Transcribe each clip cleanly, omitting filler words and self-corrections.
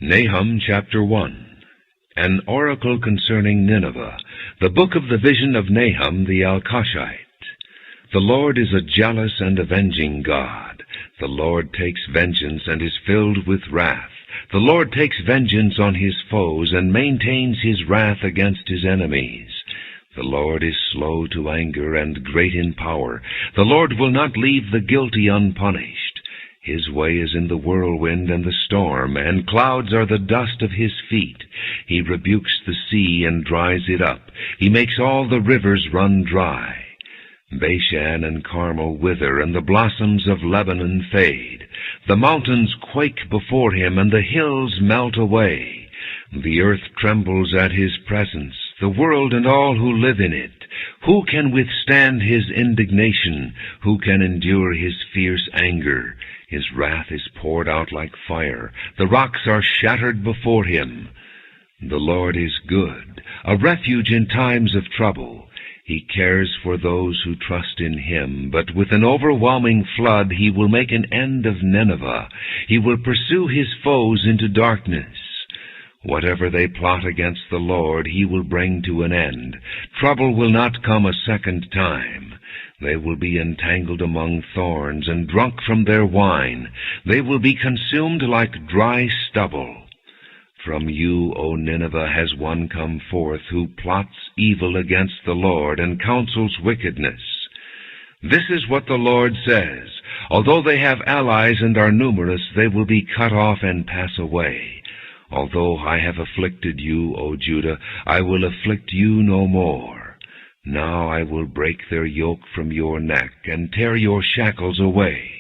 Nahum chapter 1. An oracle concerning Nineveh, the book of the vision of Nahum the Alkashite. The Lord is a jealous and avenging God. The Lord takes vengeance and is filled with wrath. The Lord takes vengeance on his foes and maintains his wrath against his enemies. The Lord is slow to anger and great in power. The Lord will not leave the guilty unpunished. His way is in the whirlwind and the storm, and clouds are the dust of his feet. He rebukes the sea and dries it up. He makes all the rivers run dry. Bashan and Carmel wither, and the blossoms of Lebanon fade. The mountains quake before him, and the hills melt away. The earth trembles at his presence, the world and all who live in it. Who can withstand his indignation? Who can endure his fierce anger? His wrath is poured out like fire. The rocks are shattered before him. The Lord is good, a refuge in times of trouble. He cares for those who trust in him, but with an overwhelming flood he will make an end of Nineveh. He will pursue his foes into darkness. Whatever they plot against the Lord, he will bring to an end. Trouble will not come a second time. They will be entangled among thorns and drunk from their wine. They will be consumed like dry stubble. From you, O Nineveh, has one come forth who plots evil against the Lord and counsels wickedness. This is what the Lord says: although they have allies and are numerous, they will be cut off and pass away. Although I have afflicted you, O Judah, I will afflict you no more. Now I will break their yoke from your neck and tear your shackles away.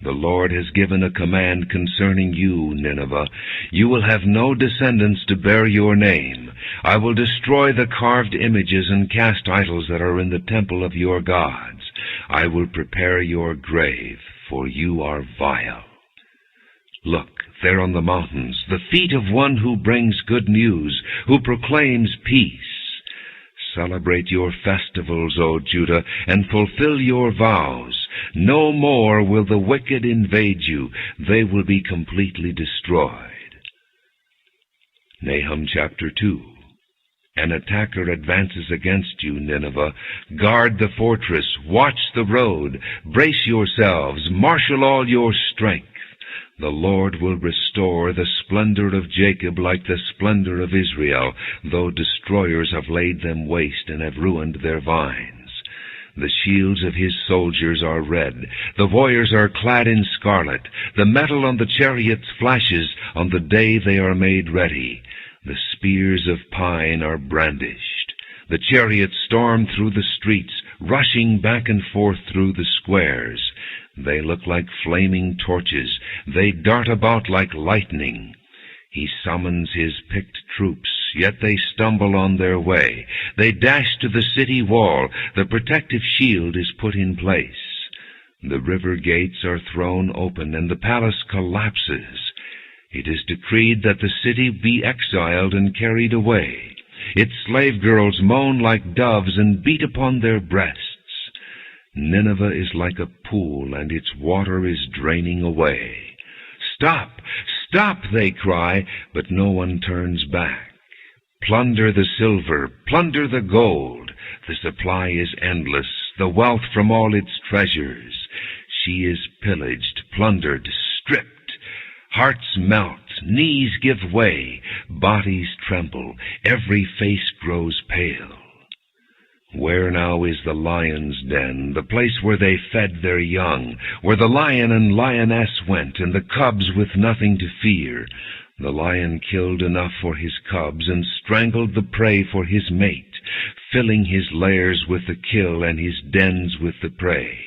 The Lord has given a command concerning you, Nineveh. You will have no descendants to bear your name. I will destroy the carved images and cast idols that are in the temple of your gods. I will prepare your grave, for you are vile. Look, there on the mountains, the feet of one who brings good news, who proclaims peace. Celebrate your festivals, O Judah, and fulfill your vows. No more will the wicked invade you. They will be completely destroyed. Nahum chapter 2. An attacker advances against you, Nineveh. Guard the fortress, watch the road. Brace yourselves, marshal all your strength. The Lord will restore the splendor of Jacob like the splendor of Israel, though destroyers have laid them waste and have ruined their vines. The shields of his soldiers are red. The warriors are clad in scarlet. The metal on the chariots flashes on the day they are made ready. The spears of pine are brandished. The chariots storm through the streets, rushing back and forth through the squares. They look like flaming torches. They dart about like lightning. He summons his picked troops, yet they stumble on their way. They dash to the city wall. The protective shield is put in place. The river gates are thrown open, and the palace collapses. It is decreed that the city be exiled and carried away. Its slave girls moan like doves and beat upon their breasts. Nineveh is like a pool, and its water is draining away. Stop! Stop! They cry, but no one turns back. Plunder the silver, plunder the gold. The supply is endless, the wealth from all its treasures. She is pillaged, plundered, stripped. Hearts melt, knees give way, bodies tremble, every face grows pale. Where now is the lion's den, the place where they fed their young, where the lion and lioness went, and the cubs with nothing to fear? The lion killed enough for his cubs, and strangled the prey for his mate, filling his lairs with the kill and his dens with the prey.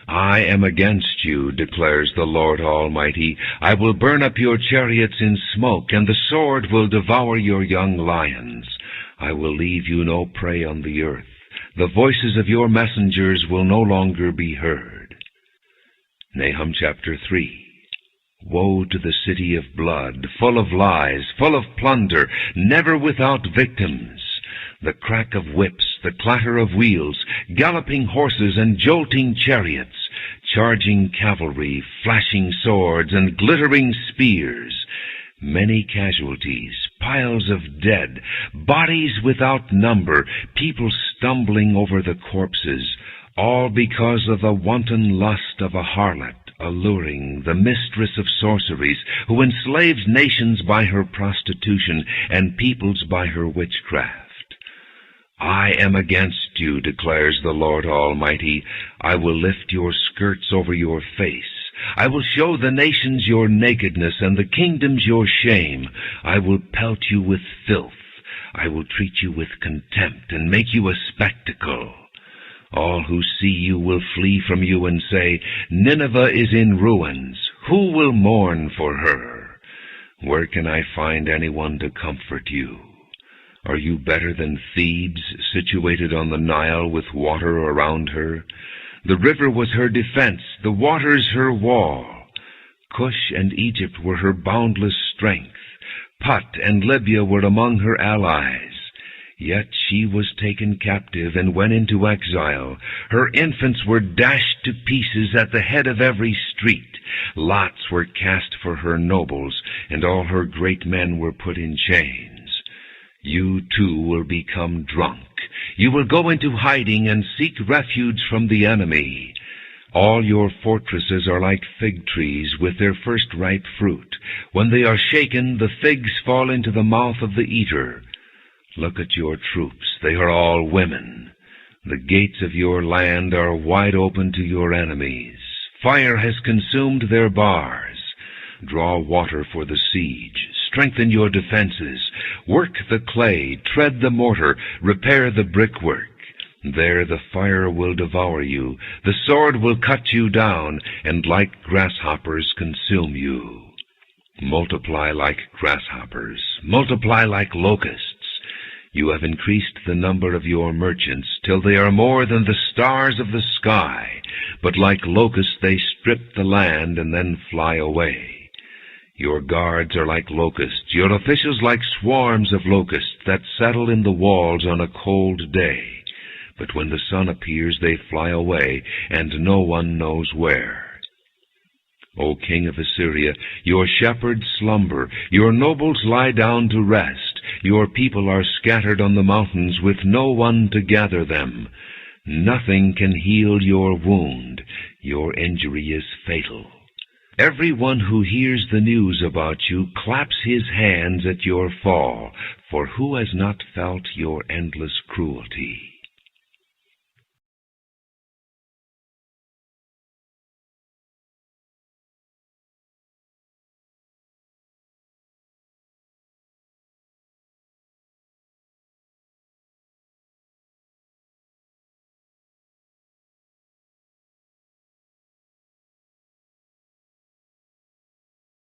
I am against you, declares the Lord Almighty. I will burn up your chariots in smoke, and the sword will devour your young lions. I will leave you no prey on the earth. The voices of your messengers will no longer be heard. Nahum chapter 3. Woe to the city of blood, full of lies, full of plunder, never without victims. The crack of whips, the clatter of wheels, galloping horses and jolting chariots, charging cavalry, flashing swords, and glittering spears. Many casualties, piles of dead, bodies without number, people stumbling over the corpses, all because of the wanton lust of a harlot, alluring, the mistress of sorceries, who enslaves nations by her prostitution and peoples by her witchcraft. I am against you, declares the Lord Almighty. I will lift your skirts over your face. I will show the nations your nakedness and the kingdoms your shame. I will pelt you with filth. I will treat you with contempt and make you a spectacle. All who see you will flee from you and say, Nineveh is in ruins. Who will mourn for her? Where can I find anyone to comfort you? Are you better than Thebes, situated on the Nile with water around her? The river was her defense, the waters her wall. Cush and Egypt were her boundless strength. Put and Libya were among her allies. Yet she was taken captive and went into exile. Her infants were dashed to pieces at the head of every street. Lots were cast for her nobles, and all her great men were put in chains. You too will become drunk. You will go into hiding and seek refuge from the enemy. All your fortresses are like fig trees with their first ripe fruit. When they are shaken, the figs fall into the mouth of the eater. Look at your troops. They are all women. The gates of your land are wide open to your enemies. Fire has consumed their bars. Draw water for the siege. Strengthen your defenses. Work the clay, tread the mortar, repair the brickwork. There the fire will devour you, the sword will cut you down, and like grasshoppers consume you. Multiply like grasshoppers, multiply like locusts. You have increased the number of your merchants, till they are more than the stars of the sky. But like locusts they strip the land and then fly away. Your guards are like locusts, your officials like swarms of locusts that settle in the walls on a cold day. But when the sun appears, they fly away, and no one knows where. O king of Assyria, your shepherds slumber, your nobles lie down to rest. Your people are scattered on the mountains with no one to gather them. Nothing can heal your wound. Your injury is fatal. Everyone who hears the news about you claps his hands at your fall, for who has not felt your endless cruelty?